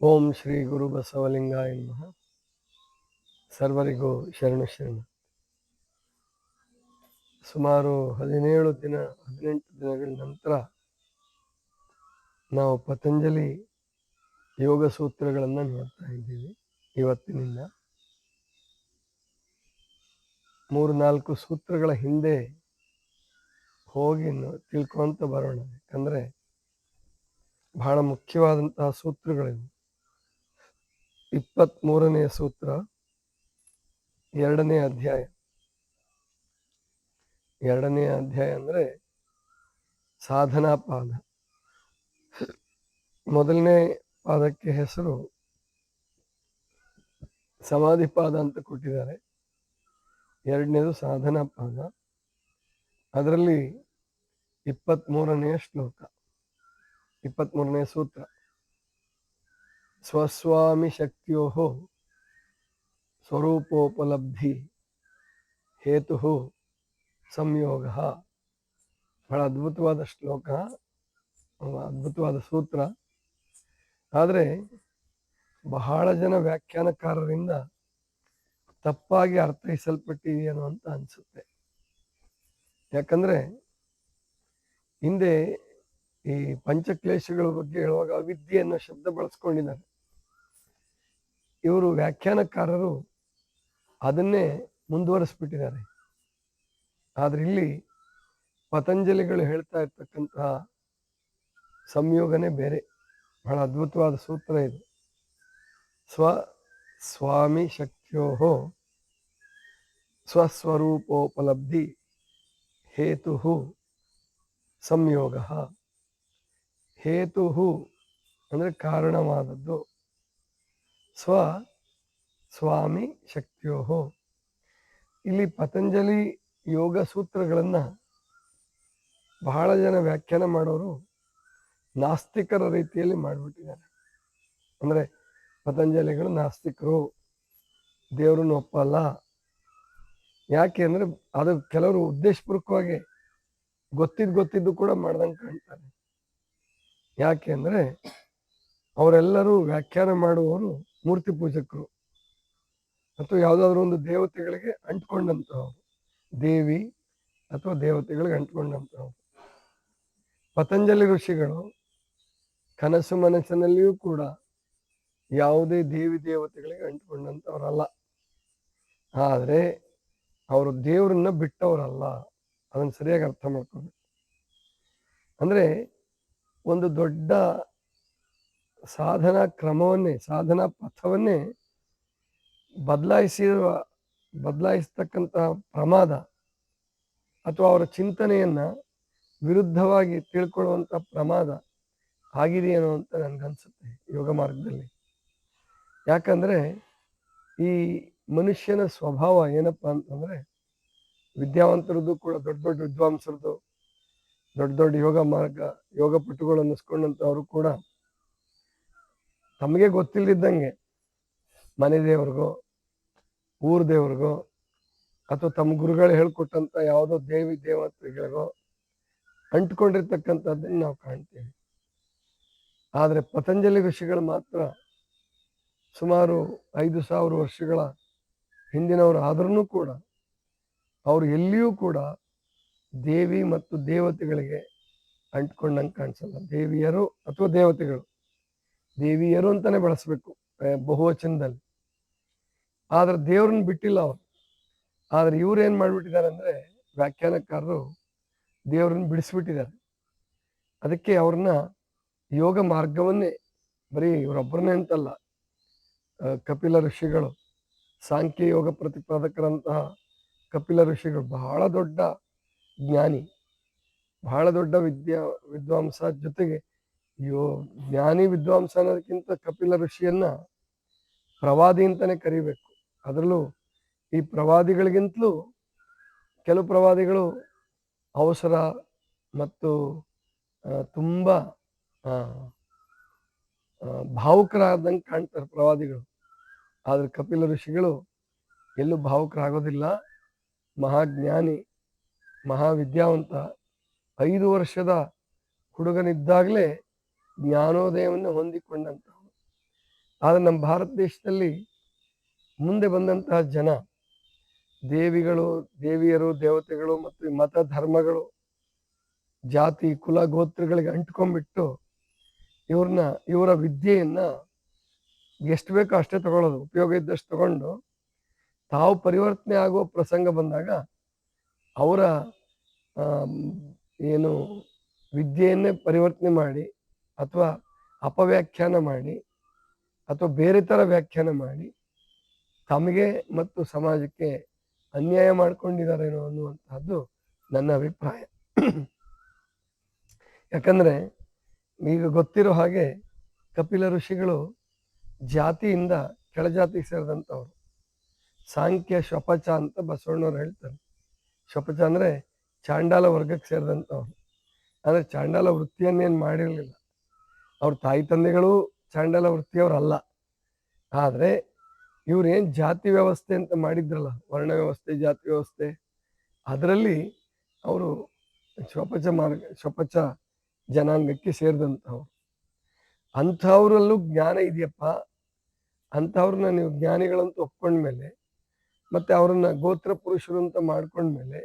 ಓಂ ಶ್ರೀ ಗುರು ಬಸವಲಿಂಗಾಯ ನಮಃ. ಸರ್ವರಿಗೂ ಶರಣು ಶರಣ. ಸುಮಾರು 18 ದಿನಗಳ ನಂತರ ನಾವು ಪತಂಜಲಿ ಯೋಗ ಸೂತ್ರಗಳನ್ನು ನೋಡ್ತಾ ಇದ್ದೀವಿ. ಇವತ್ತಿನಿಂದ 3-4 ಸೂತ್ರಗಳ ಹಿಂದೆ ಹೋಗಿ ತಿಳ್ಕೊಂತ ಬರೋಣ. ಯಾಕಂದರೆ ಬಹಳ ಮುಖ್ಯವಾದಂತಹ ಸೂತ್ರಗಳಿವೆ. 23ನೇ ಸೂತ್ರ, 2ನೇ ಅಧ್ಯಾಯ. 2ನೇ ಅಧ್ಯಾಯ ಅಂದರೆ ಸಾಧನಾ ಪಾದ. 1ನೇ ಪಾದಕ್ಕೆ ಹೆಸರು ಸಮಾಧಿ ಪಾದ ಅಂತ ಕೊಟ್ಟಿದ್ದಾರೆ. 2ನೇದು ಸಾಧನಾ ಪಾದ. ಅದರಲ್ಲಿ 23ನೇ ಶ್ಲೋಕ, 23ನೇ ಸೂತ್ರ. ಸ್ವಸ್ವಾಮಿ ಶಕ್ತಿಯೋ ಸ್ವರೂಪೋಪಲಬ್ಧಿ ಹೇತು ಸಂಯೋಗ. ಬಹಳ ಅದ್ಭುತವಾದ ಶ್ಲೋಕ, ಅದ್ಭುತವಾದ ಸೂತ್ರ. ಆದರೆ ಬಹಳ ಜನ ವ್ಯಾಖ್ಯಾನಕಾರರಿಂದ ತಪ್ಪಾಗಿ ಅರ್ಥೈಸಲ್ಪಟ್ಟಿದೆಯೇನೋ ಅಂತ ಅನಿಸುತ್ತೆ. ಯಾಕಂದರೆ ಹಿಂದೆ ಈ ಪಂಚಕ್ಲೇಶಗಳ ಬಗ್ಗೆ ಹೇಳುವಾಗ ಅವಿದ್ಯೆ ಅನ್ನೋ ಶಬ್ದ ಬಳಸ್ಕೊಂಡಿದ್ದಾರೆ. ಇವರು ವ್ಯಾಖ್ಯಾನಕಾರರು ಅದನ್ನೇ ಮುಂದುವರಿಸ್ಬಿಟ್ಟಿದ್ದಾರೆ. ಆದರೆ ಇಲ್ಲಿ ಪತಂಜಲಿಗಳು ಹೇಳ್ತಾ ಇರ್ತಕ್ಕಂತಹ ಸಂಯೋಗನೇ ಬೇರೆ. ಬಹಳ ಅದ್ಭುತವಾದ ಸೂತ್ರ ಇದು. ಸ್ವಾಮಿ ಶಕ್ತಿಯೋ ಸ್ವಸ್ವರೂಪೋಪಲಬ್ಧಿ ಹೇತು ಸಂಯೋಗ. ಹೇತು ಅಂದರೆ ಕಾರಣವಾದದ್ದು. ಸ್ವಾಮಿ ಶಕ್ತಿಯೋ. ಇಲ್ಲಿ ಪತಂಜಲಿ ಯೋಗ ಸೂತ್ರಗಳನ್ನು ಬಹಳ ಜನ ವ್ಯಾಖ್ಯಾನ ಮಾಡೋರು ನಾಸ್ತಿಕರ ರೀತಿಯಲ್ಲಿ ಮಾಡಿಬಿಟ್ಟಿದ್ದಾರೆ. ಅಂದರೆ ಪತಂಜಲಿಗಳು ನಾಸ್ತಿಕರು, ದೇವರನ್ನು ಒಪ್ಪಲ್ಲ. ಯಾಕೆ ಅಂದರೆ ಅದು ಕೆಲವರು ಉದ್ದೇಶಪೂರ್ವಕವಾಗಿ ಗೊತ್ತಿದ್ದು ಕೂಡ ಮಾಡ್ದಂಗೆ ಕಾಣ್ತಾರೆ. ಯಾಕೆ ಅಂದರೆ ಅವರೆಲ್ಲರೂ ವ್ಯಾಖ್ಯಾನ ಮಾಡುವವರು ಮೂರ್ತಿ ಪೂಜಕರು ಅಥವಾ ಯಾವುದಾದ್ರೂ ಒಂದು ದೇವತೆಗಳಿಗೆ ಅಂಟ್ಕೊಂಡಂಥವ್ರು, ದೇವಿ ಅಥವಾ ದೇವತೆಗಳಿಗೆ ಅಂಟ್ಕೊಂಡಂಥವ್ರು. ಪತಂಜಲಿ ಋಷಿಗಳು ಕನಸು ಮನಸ್ಸಿನಲ್ಲಿಯೂ ಕೂಡ ಯಾವುದೇ ದೇವಿ ದೇವತೆಗಳಿಗೆ ಅಂಟ್ಕೊಂಡಂಥವ್ರಲ್ಲ. ಆದರೆ ಅವರು ದೇವರನ್ನ ಬಿಟ್ಟವರಲ್ಲ. ಅದನ್ನು ಸರಿಯಾಗಿ ಅರ್ಥ ಮಾಡ್ಕೋಬೇಕು. ಅಂದರೆ ಒಂದು ದೊಡ್ಡ ಸಾಧನಾ ಕ್ರಮವನ್ನೇ, ಸಾಧನಾ ಪಥವನ್ನೇ ಬದಲಾಯಿಸ್ತಕ್ಕಂತಹ ಪ್ರಮಾದ ಅಥವಾ ಅವರ ಚಿಂತನೆಯನ್ನು ವಿರುದ್ಧವಾಗಿ ತಿಳ್ಕೊಳ್ಳುವಂಥ ಪ್ರಮಾದ ಆಗಿದೆಯೇನೋ ಅಂತ ನನಗನ್ಸುತ್ತೆ ಯೋಗ ಮಾರ್ಗದಲ್ಲಿ. ಯಾಕಂದರೆ ಈ ಮನುಷ್ಯನ ಸ್ವಭಾವ ಏನಪ್ಪ ಅಂತಂದರೆ, ವಿದ್ಯಾವಂತರದ್ದು ಕೂಡ, ದೊಡ್ಡ ದೊಡ್ಡ ವಿದ್ವಾಂಸರದ್ದು, ದೊಡ್ಡ ಯೋಗ ಮಾರ್ಗ ಯೋಗಪಟುಗಳು ಅನ್ನಿಸ್ಕೊಂಡಂಥವ್ರು ಕೂಡ ತಮಗೆ ಗೊತ್ತಿಲ್ಲದಿದ್ದಂಗೆ ಮನೆ ದೇವ್ರಿಗೋ ಊರ್ ದೇವ್ರಿಗೋ ಅಥವಾ ತಮ್ಮ ಗುರುಗಳು ಹೇಳ್ಕೊಟ್ಟಂಥ ಯಾವುದೋ ದೇವಿ ದೇವತೆಗಳಿಗೋ ಅಂಟ್ಕೊಂಡಿರ್ತಕ್ಕಂಥದ್ದನ್ನು ನಾವು ಕಾಣ್ತೀವಿ. ಆದರೆ ಪತಂಜಲಿ ಋಷಿಗಳು ಮಾತ್ರ ಸುಮಾರು 5,000 ವರ್ಷಗಳ ಹಿಂದಿನವರು ಆದ್ರೂ ಕೂಡ ಅವರು ಎಲ್ಲಿಯೂ ಕೂಡ ದೇವಿ ಮತ್ತು ದೇವತೆಗಳಿಗೆ ಅಂಟ್ಕೊಂಡಂಗೆ ಕಾಣಿಸಲ್ಲ. ದೇವಿಯರು ಅಥವಾ ದೇವತೆಗಳು, ದೇವಿಯರು ಅಂತಾನೆ ಬಳಸಬೇಕು ಬಹುವಚನದಲ್ಲಿ. ಆದ್ರೆ ದೇವ್ರನ್ನ ಬಿಟ್ಟಿಲ್ಲ ಅವರು. ಆದ್ರೆ ಇವ್ರು ಏನು ಮಾಡಿಬಿಟ್ಟಿದ್ದಾರೆ ಅಂದರೆ, ವ್ಯಾಖ್ಯಾನಕಾರರು ದೇವ್ರನ್ನ ಬಿಡಿಸ್ಬಿಟ್ಟಿದ್ದಾರೆ. ಅದಕ್ಕೆ ಅವ್ರನ್ನ ಯೋಗ ಮಾರ್ಗವನ್ನೇ, ಬರೀ ಇವರೊಬ್ಬರನ್ನೇ ಅಂತಲ್ಲ, ಕಪಿಲ ಋಷಿಗಳು, ಸಾಂಖ್ಯ ಯೋಗ ಪ್ರತಿಪಾದಕರಂತಹ ಕಪಿಲ ಋಷಿಗಳು ಬಹಳ ದೊಡ್ಡ ಜ್ಞಾನಿ, ಬಹಳ ದೊಡ್ಡ ವಿದ್ವಾಂಸ. ಜೊತೆಗೆ ಜ್ಞಾನಿ ವಿದ್ವಾಂಸ ಅನ್ನೋದಕ್ಕಿಂತ ಕಪಿಲ ಋಷಿಯನ್ನ ಪ್ರವಾದಿ ಅಂತಾನೆ ಕರಿಬೇಕು. ಅದರಲ್ಲೂ ಈ ಪ್ರವಾದಿಗಳಿಗಿಂತಲೂ ಕೆಲವು ಪ್ರವಾದಿಗಳು ಅವಸರ ಮತ್ತು ತುಂಬ ಭಾವುಕರಾದಂಗೆ ಕಾಣ್ತಾರೆ ಪ್ರವಾದಿಗಳು. ಆದರೆ ಕಪಿಲ ಋಷಿಗಳು ಎಲ್ಲೂ ಭಾವುಕರಾಗೋದಿಲ್ಲ. ಮಹಾಜ್ಞಾನಿ, ಮಹಾವಿದ್ಯಾವಂತ. 5 ವರ್ಷದ ಹುಡುಗನಿದ್ದಾಗಲೇ ಜ್ಞಾನೋದಯವನ್ನು ಹೊಂದಿಕೊಂಡಂಥವ್ರು. ಆದರೆ ನಮ್ಮ ಭಾರತ ದೇಶದಲ್ಲಿ ಮುಂದೆ ಬಂದಂತಹ ಜನ ದೇವಿಗಳು, ದೇವಿಯರು, ದೇವತೆಗಳು ಮತ್ತು ಮತ ಧರ್ಮಗಳು, ಜಾತಿ, ಕುಲ, ಗೋತ್ರಗಳಿಗೆ ಅಂಟ್ಕೊಂಡ್ಬಿಟ್ಟು ಇವರ ವಿದ್ಯೆಯನ್ನ ಎಷ್ಟು ಬೇಕೋ ಅಷ್ಟೇ ತಗೊಳ್ಳೋದು, ಉಪಯೋಗ ಇದ್ದಷ್ಟು ತಗೊಂಡು ತಾವು ಪರಿವರ್ತನೆ ಆಗುವ ಪ್ರಸಂಗ ಬಂದಾಗ ಅವರ ಏನು ವಿದ್ಯೆಯನ್ನೇ ಪರಿವರ್ತನೆ ಮಾಡಿ ಅಥವಾ ಅಪವ್ಯಾಖ್ಯಾನ ಮಾಡಿ ಅಥವಾ ಬೇರೆ ಥರ ವ್ಯಾಖ್ಯಾನ ಮಾಡಿ ತಮಗೆ ಮತ್ತು ಸಮಾಜಕ್ಕೆ ಅನ್ಯಾಯ ಮಾಡ್ಕೊಂಡಿದ್ದಾರೇನೋ ಅನ್ನುವಂತಹದ್ದು ನನ್ನ ಅಭಿಪ್ರಾಯ. ಯಾಕಂದ್ರೆ ಈಗ ಗೊತ್ತಿರೋ ಹಾಗೆ ಕಪಿಲ ಋಷಿಗಳು ಜಾತಿಯಿಂದ ಕೆಳಜಾತಿಗೆ ಸೇರಿದಂಥವ್ರು. ಸಾಂಖ್ಯ ಶ್ವಪಚ ಅಂತ ಬಸವಣ್ಣವ್ರು ಹೇಳ್ತಾರೆ. ಶ್ವಪಚ ಅಂದ್ರೆ ಚಾಂಡಾಲ ವರ್ಗಕ್ಕೆ ಸೇರಿದಂಥವ್ರು. ಅಂದ್ರೆ ಚಾಂಡಾಲ ವೃತ್ತಿಯನ್ನೇನು ಮಾಡಿರಲಿಲ್ಲ, ಅವ್ರ ತಾಯಿ ತಂದೆಗಳು ಚಾಂಡಾಲ ವೃತ್ತಿಯವ್ರಲ್ಲ. ಆದರೆ ಇವ್ರೇನು ಜಾತಿ ವ್ಯವಸ್ಥೆ ಅಂತ ಮಾಡಿದ್ರಲ್ಲ, ವರ್ಣ ವ್ಯವಸ್ಥೆ, ಜಾತಿ ವ್ಯವಸ್ಥೆ, ಅದರಲ್ಲಿ ಅವರು ಶ್ವಪಚ ಜನಾಂಗಕ್ಕೆ ಸೇರಿದಂಥವ್ರು. ಅಂಥವ್ರಲ್ಲೂ ಜ್ಞಾನ ಇದೆಯಪ್ಪ, ಅಂಥವ್ರನ್ನ ನೀವು ಜ್ಞಾನಿಗಳಂತ ಒಪ್ಕೊಂಡ್ಮೇಲೆ ಮತ್ತೆ ಅವ್ರನ್ನ ಗೋತ್ರ ಪುರುಷರು ಅಂತ ಮಾಡ್ಕೊಂಡ್ಮೇಲೆ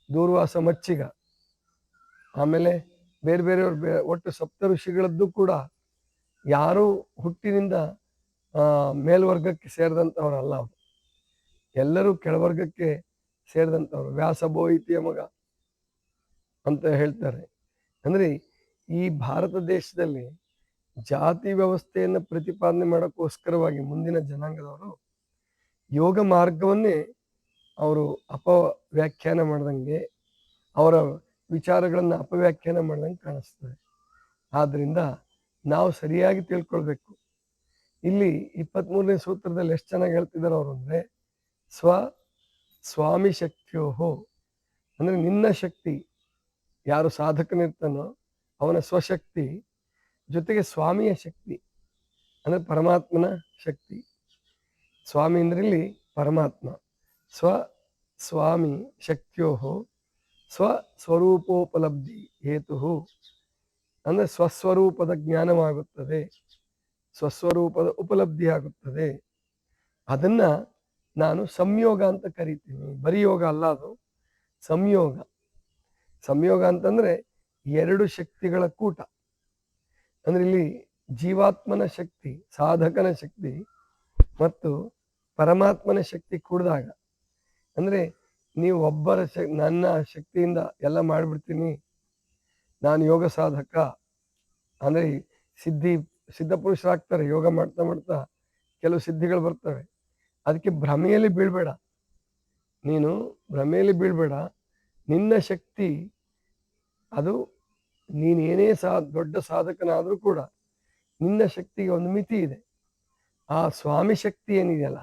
ದೂರ್ವಾಸ ಮಚ್ಚಿಗ, ಆಮೇಲೆ ಬೇರೆ ಬೇರೆಯವ್ರು ಒಟ್ಟು ಸಪ್ತ ಋಷಿಗಳದ್ದು ಕೂಡ ಯಾರೂ ಹುಟ್ಟಿನಿಂದ ಮೇಲ್ವರ್ಗಕ್ಕೆ ಸೇರಿದಂಥವ್ರಲ್ಲ. ಅವರು ಎಲ್ಲರೂ ಕೆಳವರ್ಗಕ್ಕೆ ಸೇರಿದಂಥವ್ರು. ವ್ಯಾಸ ಬೋಯಿತಿಯ ಮಗ ಅಂತ ಹೇಳ್ತಾರೆ. ಅಂದ್ರೆ ಈ ಭಾರತ ದೇಶದಲ್ಲಿ ಜಾತಿ ವ್ಯವಸ್ಥೆಯನ್ನು ಪ್ರತಿಪಾದನೆ ಮಾಡೋಕ್ಕೋಸ್ಕರವಾಗಿ ಮುಂದಿನ ಜನಾಂಗದವರು ಯೋಗ ಮಾರ್ಗವನ್ನೇ ಅವರು ಅಪವ್ಯಾಖ್ಯಾನ ಮಾಡ್ದಂಗೆ, ಅವರ ವಿಚಾರಗಳನ್ನು ಅಪವ್ಯಾಖ್ಯಾನ ಮಾಡ್ದಂಗೆ ಕಾಣಿಸ್ತದೆ. ಆದ್ರಿಂದ ನಾವು ಸರಿಯಾಗಿ ತಿಳ್ಕೊಳ್ಬೇಕು. ಇಲ್ಲಿ 23ನೇ ಸೂತ್ರದಲ್ಲಿ ಎಷ್ಟು ಚೆನ್ನಾಗಿ ಹೇಳ್ತಿದ್ದಾರೆ ಅವರು ಅಂದ್ರೆ, ಸ್ವಾಮಿ ಶಕ್ತಿಯೋಹೋ ಅಂದ್ರೆ ನಿನ್ನ ಶಕ್ತಿ, ಯಾರು ಸಾಧಕನಿರ್ತಾನೋ ಅವನ ಸ್ವಶಕ್ತಿ ಜೊತೆಗೆ ಸ್ವಾಮಿಯ ಶಕ್ತಿ ಅಂದ್ರೆ ಪರಮಾತ್ಮನ ಶಕ್ತಿ. ಸ್ವಾಮಿ ಅಂದ್ರೆ ಇಲ್ಲಿ ಪರಮಾತ್ಮ. ಸ್ವಾಮಿ ಶಕ್ತಿಯೋಹೋ ಸ್ವಸ್ವರೂಪೋಪಲಬ್ಧಿ ಹೇತು ಅಂದ್ರೆ ಸ್ವಸ್ವರೂಪದ ಜ್ಞಾನವಾಗುತ್ತದೆ, ಸ್ವಸ್ವರೂಪದ ಉಪಲಬ್ಧಿ ಆಗುತ್ತದೆ. ಅದನ್ನ ನಾನು ಸಂಯೋಗ ಅಂತ ಕರಿತೀನಿ. ಬರೀ ಯೋಗ ಅಲ್ಲ, ಅದು ಸಂಯೋಗ. ಸಂಯೋಗ ಅಂತಂದ್ರೆ ಎರಡು ಶಕ್ತಿಗಳ ಕೂಟ. ಅಂದ್ರೆ ಇಲ್ಲಿ ಜೀವಾತ್ಮನ ಶಕ್ತಿ, ಸಾಧಕನ ಶಕ್ತಿ ಮತ್ತು ಪರಮಾತ್ಮನ ಶಕ್ತಿ ಕೂಡಿದಾಗ, ಅಂದ್ರೆ ನೀವು ಒಬ್ಬರ ನನ್ನ ಶಕ್ತಿಯಿಂದ ಎಲ್ಲ ಮಾಡಿಬಿಡ್ತೀನಿ, ನಾನು ಯೋಗ ಸಾಧಕ ಅಂದ್ರೆ ಸಿದ್ಧ ಪುರುಷರಾಗ್ತಾರೆ. ಯೋಗ ಮಾಡ್ತಾ ಮಾಡ್ತಾ ಕೆಲವು ಸಿದ್ಧಿಗಳು ಬರ್ತವೆ. ಅದಕ್ಕೆ ಭ್ರಮೆಯಲ್ಲಿ ಬೀಳ್ಬೇಡ, ನೀನು ಭ್ರಮೆಯಲ್ಲಿ ಬೀಳ್ಬೇಡ. ನಿನ್ನ ಶಕ್ತಿ ಅದು, ನೀನೇನೇ ದೊಡ್ಡ ಸಾಧಕನಾದರೂ ಕೂಡ ನಿನ್ನ ಶಕ್ತಿಗೆ ಒಂದು ಮಿತಿ ಇದೆ. ಆ ಸ್ವಾಮಿ ಶಕ್ತಿ ಏನಿದೆಯಲ್ಲ,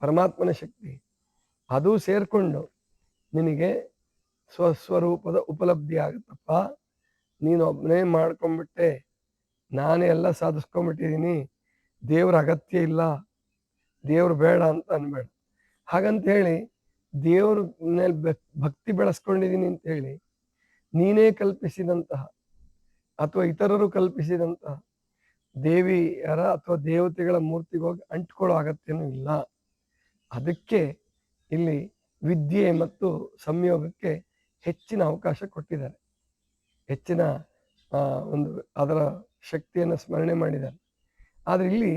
ಪರಮಾತ್ಮನ ಶಕ್ತಿ, ಅದು ಸೇರ್ಕೊಂಡು ನಿನಗೆ ಸ್ವಸ್ವರೂಪದ ಉಪಲಬ್ಧಿ ಆಗುತ್ತಪ್ಪ. ನೀನು ಒಬ್ಬನೇ ಮಾಡ್ಕೊಂಡ್ಬಿಟ್ಟೆ, ನಾನೇ ಎಲ್ಲ ಸಾಧಿಸ್ಕೊಂಡ್ಬಿಟ್ಟಿದ್ದೀನಿ, ದೇವ್ರ ಅಗತ್ಯ ಇಲ್ಲ, ದೇವ್ರು ಬೇಡ ಅಂತ ಅನ್ಬೇಡ. ಹಾಗಂತ ಹೇಳಿ ದೇವ್ರ ಮೇಲೆ ಭಕ್ತಿ ಬೆಳೆಸ್ಕೊಂಡಿದ್ದೀನಿ ಅಂತ ಹೇಳಿ ನೀನೇ ಕಲ್ಪಿಸಿದಂತಹ ಅಥವಾ ಇತರರು ಕಲ್ಪಿಸಿದಂತಹ ದೇವಿಯರ ಅಥವಾ ದೇವತೆಗಳ ಮೂರ್ತಿಗೆ ಹೋಗಿ ಅಂಟ್ಕೊಳ್ಳೋ ಅಗತ್ಯನೂ ಇಲ್ಲ. ಅದಕ್ಕೆ ಇಲ್ಲಿ ವಿದ್ಯೆ ಮತ್ತು ಸಂಯೋಗಕ್ಕೆ ಹೆಚ್ಚಿನ ಅವಕಾಶ ಕೊಟ್ಟಿದ್ದಾರೆ, ಹೆಚ್ಚಿನ ಒಂದು ಅದರ ಶಕ್ತಿಯನ್ನು ಸ್ಮರಣೆ ಮಾಡಿದ್ದಾರೆ. ಆದರೆ ಇಲ್ಲಿ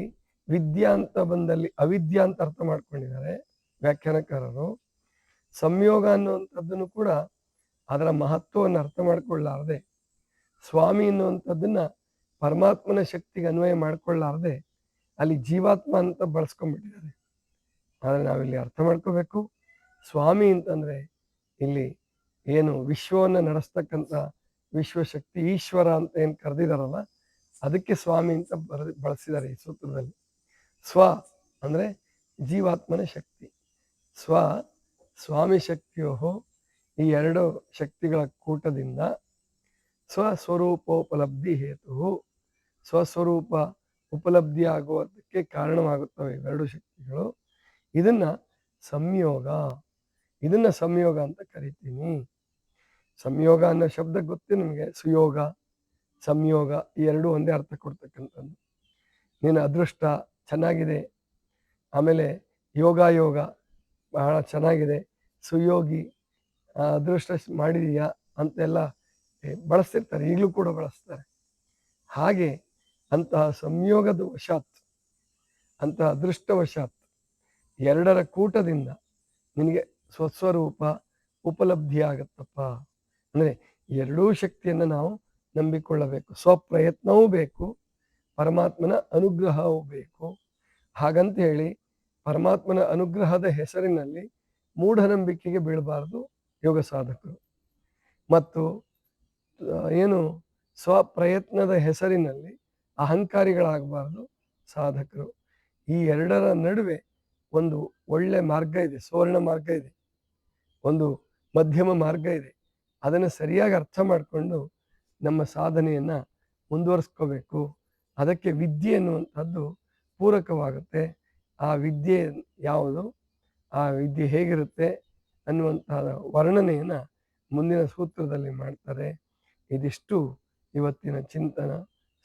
ವಿದ್ಯಾ ಅಂತ ಬಂದಲ್ಲಿ ಅವಿದ್ಯಾ ಅಂತ ಅರ್ಥ ಮಾಡ್ಕೊಂಡಿದ್ದಾರೆ ವ್ಯಾಖ್ಯಾನಕಾರರು. ಸಂಯೋಗ ಅನ್ನುವಂಥದ್ದನ್ನು ಕೂಡ ಅದರ ಮಹತ್ವವನ್ನು ಅರ್ಥ ಮಾಡ್ಕೊಳ್ಳಾರದೆ, ಸ್ವಾಮಿ ಎನ್ನುವಂಥದ್ದನ್ನ ಪರಮಾತ್ಮನ ಶಕ್ತಿಗೆ ಅನ್ವಯ ಮಾಡ್ಕೊಳ್ಳಾರದೆ ಅಲ್ಲಿ ಜೀವಾತ್ಮ ಅಂತ ಬಳಸ್ಕೊಂಡ್ಬಿಟ್ಟಿದ್ದಾರೆ. ಆದರೆ ನಾವಿಲ್ಲಿ ಅರ್ಥ ಮಾಡ್ಕೋಬೇಕು, ಸ್ವಾಮಿ ಅಂತಂದ್ರೆ ಇಲ್ಲಿ ಏನು ವಿಶ್ವವನ್ನು ನಡೆಸ್ತಕ್ಕಂಥ ವಿಶ್ವಶಕ್ತಿ, ಈಶ್ವರ ಅಂತ ಏನು ಕರೆದಿದಾರಲ್ಲ, ಅದಕ್ಕೆ ಸ್ವಾಮಿ ಅಂತ ಬಳಸಿದ್ದಾರೆ ಈ ಸೂತ್ರದಲ್ಲಿ. ಸ್ವ ಅಂದ್ರೆ ಜೀವಾತ್ಮನ ಶಕ್ತಿ, ಸ್ವಾಮಿ ಶಕ್ತಿಯೋ ಈ ಎರಡು ಶಕ್ತಿಗಳ ಕೂಟದಿಂದ ಸ್ವಸ್ವರೂಪೋಪಲಬ್ಧಿ ಹೇತು, ಸ್ವಸ್ವರೂಪ ಉಪಲಬ್ಧಿ ಆಗುವುದಕ್ಕೆ ಕಾರಣವಾಗುತ್ತವೆ ಇವೆರಡು ಶಕ್ತಿಗಳು. ಇದನ್ನ ಸಂಯೋಗ ಅಂತ ಕರಿತೀನಿ. ಸಂಯೋಗ ಅನ್ನೋ ಶಬ್ದ ಗೊತ್ತು ನಿಮಗೆ. ಸುಯೋಗ, ಸಂಯೋಗ ಈ ಎರಡು ಒಂದೇ ಅರ್ಥ ಕೊಡ್ತಕ್ಕಂಥದ್ದು. ನೀನು ಅದೃಷ್ಟ ಚೆನ್ನಾಗಿದೆ. ಆಮೇಲೆ ಯೋಗ ಬಹಳ ಚೆನ್ನಾಗಿದೆ. ಸುಯೋಗಿ, ಅದೃಷ್ಟ ಮಾಡಿದೀಯಾ ಅಂತೆಲ್ಲ ಬಳಸ್ತಿರ್ತಾರೆ, ಈಗಲೂ ಕೂಡ ಬಳಸ್ತಾರೆ. ಹಾಗೆ ಅಂತಹ ಸಂಯೋಗದ ವಶಾತ್, ಅಂತಹ ಅದೃಷ್ಟವಶಾತ್ ಎರಡರ ಕೂಟದಿಂದ ನಿನಗೆ ಸ್ವಸ್ವರೂಪ ಉಪಲಬ್ಧಿ ಆಗತ್ತಪ್ಪ. ಅಂದರೆ ಎರಡೂ ಶಕ್ತಿಯನ್ನು ನಾವು ನಂಬಿಕೊಳ್ಳಬೇಕು. ಸ್ವಪ್ರಯತ್ನವೂ ಬೇಕು, ಪರಮಾತ್ಮನ ಅನುಗ್ರಹವೂ ಬೇಕು. ಹಾಗಂತ ಹೇಳಿ ಪರಮಾತ್ಮನ ಅನುಗ್ರಹದ ಹೆಸರಿನಲ್ಲಿ ಮೂಢನಂಬಿಕೆಗೆ ಬೀಳಬಾರದು ಯೋಗ ಸಾಧಕರು. ಮತ್ತು ಏನು ಸ್ವಪ್ರಯತ್ನದ ಹೆಸರಿನಲ್ಲಿ ಅಹಂಕಾರಿಗಳಾಗಬಾರ್ದು ಸಾಧಕರು. ಈ ಎರಡರ ನಡುವೆ ಒಂದು ಒಳ್ಳೆ ಮಾರ್ಗ ಇದೆ, ಸುವರ್ಣ ಮಾರ್ಗ ಇದೆ, ಒಂದು ಮಧ್ಯಮ ಮಾರ್ಗ ಇದೆ. ಅದನ್ನು ಸರಿಯಾಗಿ ಅರ್ಥ ಮಾಡಿಕೊಂಡು ನಮ್ಮ ಸಾಧನೆಯನ್ನು ಮುಂದುವರಿಸ್ಕೋಬೇಕು. ಅದಕ್ಕೆ ವಿದ್ಯೆ ಅನ್ನುವಂಥದ್ದು ಪೂರಕವಾಗುತ್ತೆ. ಆ ವಿದ್ಯೆ ಯಾವುದು, ಆ ವಿದ್ಯೆ ಹೇಗಿರುತ್ತೆ ಅನ್ನುವಂತಹ ವರ್ಣನೆಯನ್ನು ಮುಂದಿನ ಸೂತ್ರದಲ್ಲಿ ಮಾಡ್ತಾರೆ. ಇದಿಷ್ಟು ಇವತ್ತಿನ ಚಿಂತನ.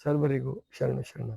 ಸರ್ವರಿಗೂ ಶರಣ.